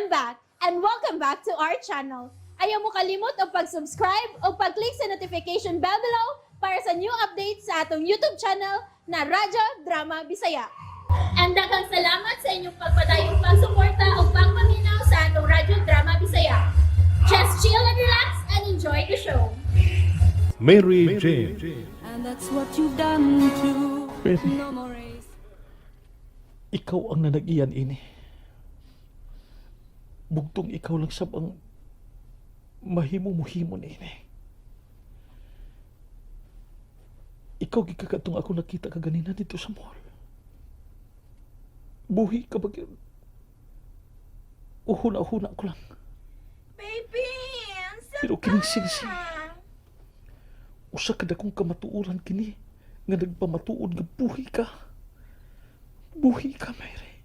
I'm back, and welcome back to our channel. Ayaw mo kalimot o pag-subscribe o pag-click sa notification bell below para sa new updates sa atong YouTube channel na Radyo Drama Bisaya. And daghang salamat sa inyong pagpadayong pagsuporta o pagpaminaw sa atong Radyo Drama Bisaya. Just chill and relax and enjoy the show. Mary Jane. And that's what you've done too. Baby. No more race. Ikaw ang nanag-iyan ini. Bugtong ikaw lang sab ang mahimo-muhimo ini. Ikaw gikakatong ako nakita ka ganina dito sa mall. Buhi ka ba? Uhuna-uhuna ko lang. Baby, ang Pero kining sing-sing. Usa ka dakong kamatuoran kini nga nagpamatuod nga buhi ka. Buhi ka, Mary.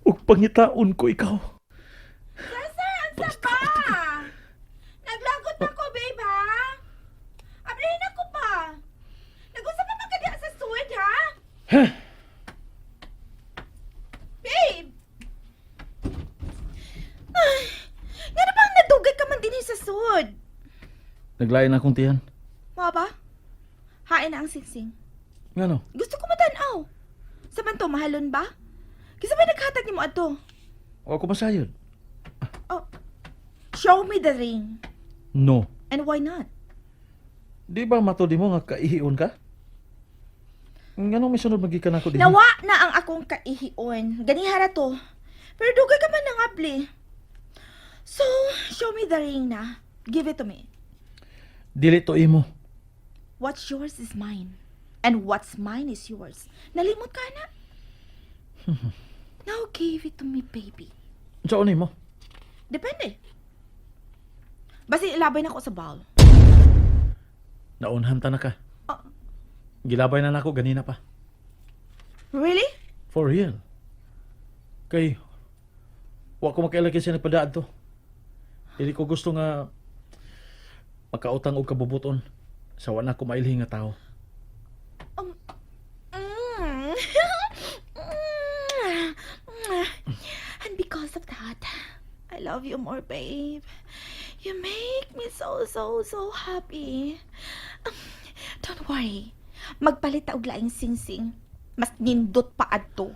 Ug pangitaon ko ikaw. Cesar, ang pa? Naglagot na ko, babe, ha? Ablihin ako pa. Nag-usap pa magkadiya sa suwid, ha? Huh? Babe! Ay, nga na bang nadugay ka man din sa suwid? Naglayan akong tiyan. Mga ba? Hain na ang singsing. Ngano? Gusto ko matanaw. Saman to, mahalon ba? Kasi ba naghatag ni mo ato? O ako masayod. Oh, show me the ring. No. And why not? Di ba matodi mo nga kaihion ka? Ngano may sunod magikan ako din? Nawa na ang akong kaihion. Ganihara to. Pero dugay ka man nangabli. So, show me the ring na. Give it to me. Dili to imo. What's yours is mine. And what's mine is yours. Nalimot ka na? Now give it to me, baby. Saan mo? Depende. Basta ilabay na ako sa ball. Naunhan ta na ka. Oh, Gilabay na nako ganina pa. really? For real. Kay, wa ko makailagay siya nagpadaan to. Dili ko gusto nga makautang og kabubuton sa wala ko mailhi nga tao. Mm. And because of that, I love you more, babe. You make me so happy. Don't worry. Magpalit ta og laing singsing. Mas nindot pa adto.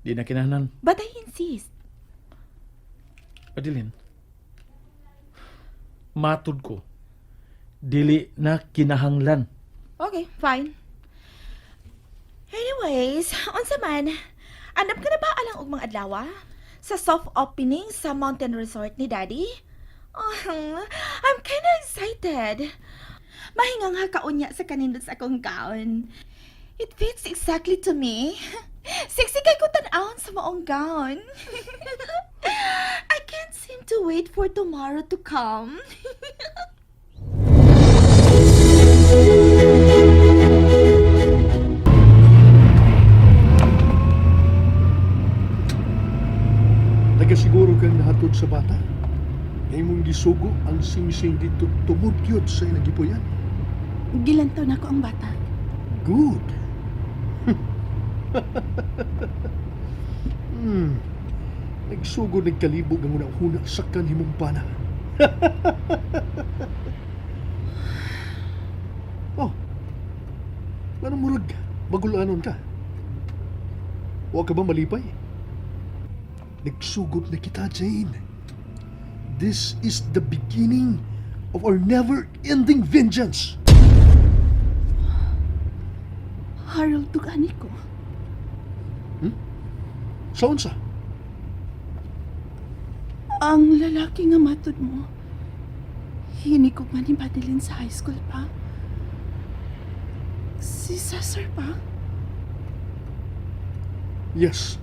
Di na kinahanglan. But I insist. Adilin. Matud ko. Dili na kinahanglan. Okay, fine. Anyways, unsa man, andam ka na ba alang og mga adlaw sa soft opening sa mountain resort ni Daddy? Oh, I'm kinda excited. Mahingang hakaon sa kanindot sa akong gown. It fits exactly to me. Sexy kay ko tan-awon sa maong gown. I can't seem to wait for tomorrow to come. Nagasiguro kang nahatod sa bata. Ngay mong gisugo ang singsing dito tumudyot sa nagipuyan. Gilantaw na ko ang bata. Good. Nagsugod nagkalibog ang unang-una sa kanhimong pana. Oh, anong murag? Magulanon ka? Huwag ka ba malipay? Nagsugod na kita, Jane. This is the beginning of our never-ending vengeance. Harold, tugani ko. Saan sa? Ang lalaki nga matod mo, hini ko man ni Madeline sa high school pa. Si Cesar pa? Yes.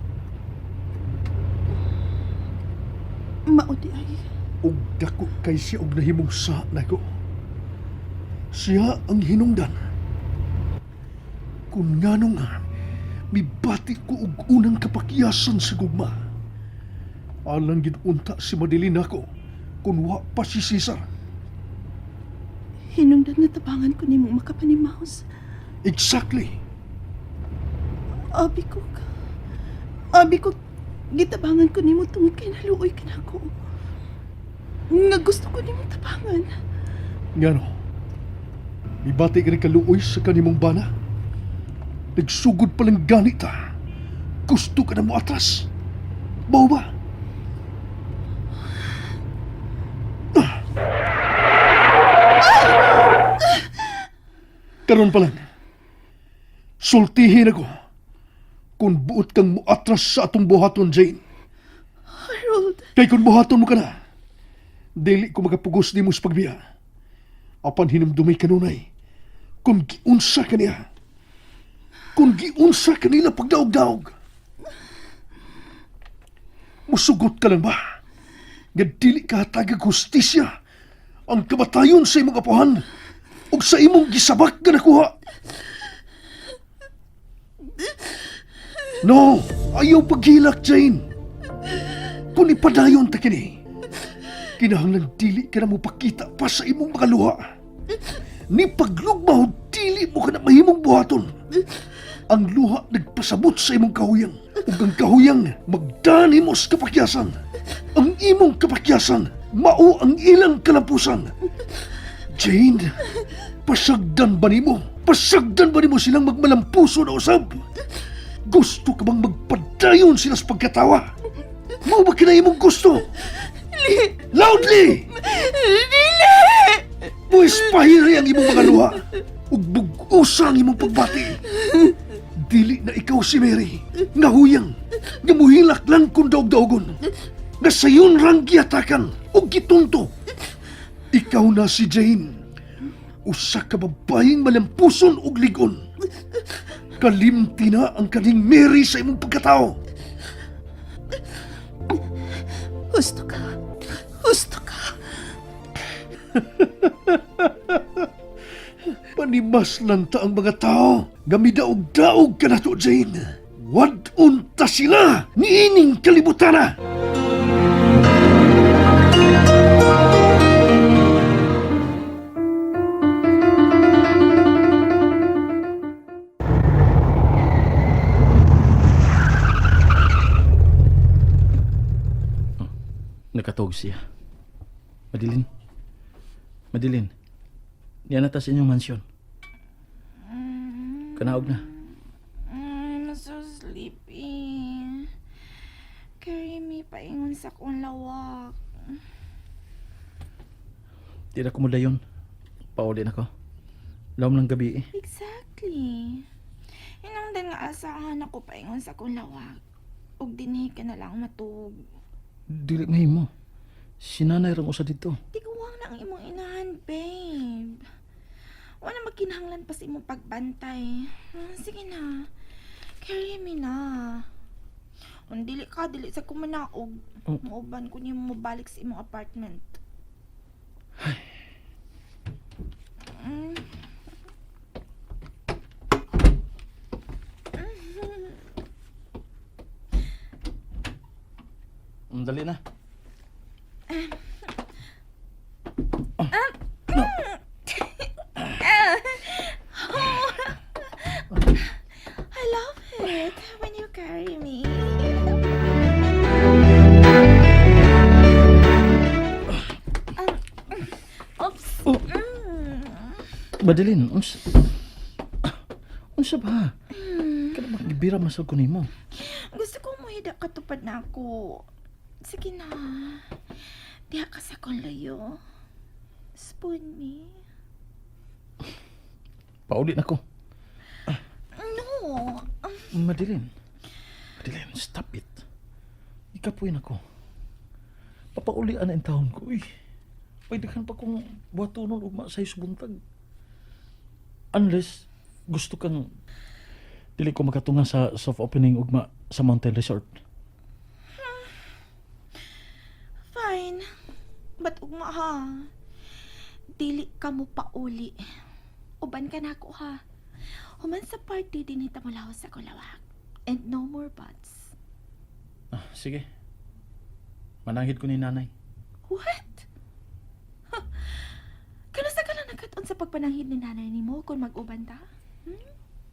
Maudi ay. Og dako kay siya og nahimong sa nako. Siya ang hinungdan. Kung ngano nga, mibati ko og unang kapakyasan sa gugma. Alang ginunta si Madeline ako kung wa pa si Cesar. Hinungdan nga tabangan ko ni mong makapanimaos. Exactly. Abi ko Gitabangan ko nimo tungod kay naluoy ka na ako. Nga gusto ko nimo tabangan. Ngano, mibati ka rin kaluoy sa kanimong bana. Nagsugod palang ganit ta. Gusto ka na mo atras. Mao ba? Karon pa lang, sultihin ako kung buot kang muatras sa atong buhaton, Jane. Harold, Kay kung buhaton mo ka na, dili ko magapugos ni mo sa pagbiya. Apan hinumdumay kanunay, kung giunsa ka niya, kung giunsa kanila pagdaog-daog. Musugot ka lang ba? Nga dili ka hatagag hustisya ang kamatayon sa imong apuhan o sa imong gisabak nga nakuha. No, ayaw paghilak, Jane. Kung ipadayon ta kini, kinahanglan dili ka na mo pakita pa sa imong mga luha. Ni paglugmaw, dili mo ka na mahimong buhaton. Ang luha nagpasabot sa imong kahuyang. Ug ang kahuyang magdani mo sa kapakyasan. Ang imong kapakyasan, mao ang ilang kalampusan. Jane, pasagdan ba nimo? Pasagdan ba nimo silang magmalampuso na usab? Gusto ka bang magpadayon sila sa pagkatawa? Mao ba kinay imong gusto? Loudly! dili! Pues pahiri ang imong mga luha ug bug-usa ang imong pagbati. Dili na ikaw si Mary, nga huyang, nga muhilak lang kung daog-daogon, nga sayon rang giatakan o gitunto. Ikaw na si Jane, usa ka babayeng malampuson ug ligon. Kalimti na ang kaning Mary sa imong pagkatao. Gusto ka. Gusto ka. Panimas lang ta ang mga tao, nga midaog-daog ka na to, Jane. Wad-un ta sila, niining kalibutana. Nakatog siya. Madilin. Madilin. Diyan na ta sa inyong mansyon. Kanaog na. I'm so sleepy. Carry me paingon sa kong lawak. Di na ko mo dayon. Pauli na ko. Lawom ng gabi eh. Exactly. Inang din nga asahan ako paingon sa kong lawak. Ug dinhi ka na lang matug. Dili mahimo. Sinanay ram usa dito. Tiguang na ang imong inahan, babe. Wala magkinahanglan pa sa imong pagbantay. Sige na. Carry me na. Kung dili ka, dili sa kumanaog. Oh. Mauban ko niyo mabalik sa imong apartment. Mm. Dali na. I love it when you carry me. Oops. Oh. Madilin, unsa ba? Kada magibira masag ko nimo. Gusto ko mo hida katupad na ako. Sige na. Diha ka sa kong layo. Spoon me. Pauli na ko. No. Madilin. Madilin, stop it. Ikapuin ako. Papaulian na ang taon ko, uy. Pwede ka pa kong buhatunon ugma sa buntag. Unless gusto kang dili ko makatunga sa soft opening ugma sa Mountain Resort. Fine. But ugma ha. Dili ka mo pauli. Uban ka na ako ha. Human sa party din ita mo lawas sa kulawak. And no more buts. Ah, sige. Manangid ko ni nanay. What? Huh. Kanusta ka lang nagkataon sa pagpananghid ni nanay ni mo kung mag-uban ta?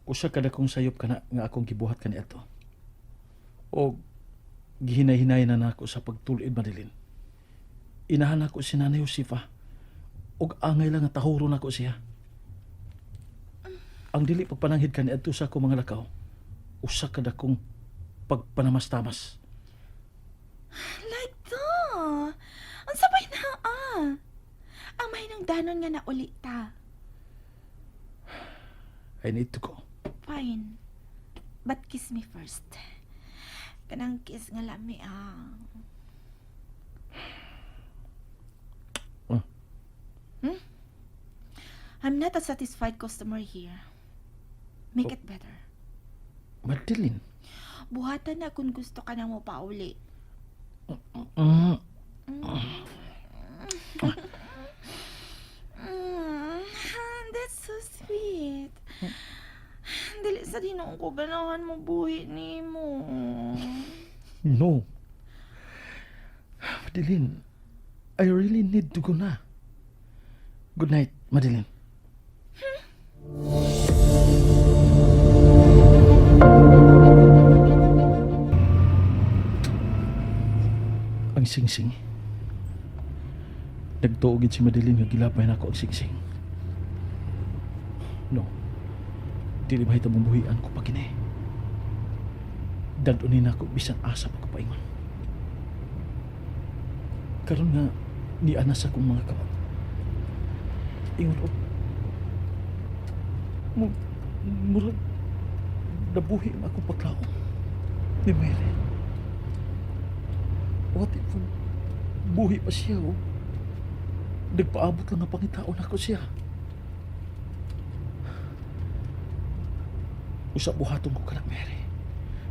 Usa kada kong sayop kana nga akong gibuhat kani ato. O gihinay-hinay na nako sa pagtulid, Madeline. Inahan ako si Nanay Josefa ug angay lang nga tahuro nako siya. Ang dili pagpananghid kaniadto sa ako mga lakaw, usa ka dakong pagpanamastamas. Like to. Ang sabay na Ang mahinong danon nga na uli ta. I need to go. Fine. But kiss me first. Kanang kiss nga lami I'm not a satisfied customer here. Make it better. Madeline. Buhatan na kung gusto ka na mo pauli. Mm. That's so sweet. Dili sa dinoon ko ganahan mo buhi ni mo. No. Madeline, I really need to go na. Good night, Madeline. Ang singsing. Nagtuogid si Madeline nga gilapay na ako ang singsing. No. Dili ba itong buhian ko pa kini? Dadunin ako bisan asa pa ko paingon. Karon nga ni anas akong mga kamot. Ingon o. Murag nabuhi ang akong paglaong ni Mary. What if buhi pa siya o? Nagpaabot lang ang pangitaon ako siya. Usap buhaton ko ka na, Mary.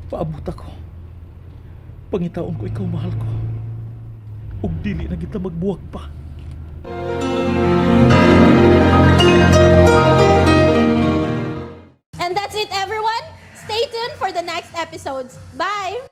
Paabot ako. Pangitaon ko ikaw mahal ko. Ug dili na kita magbuwag pa. And that's it, everyone. Stay tuned for the next episodes. Bye!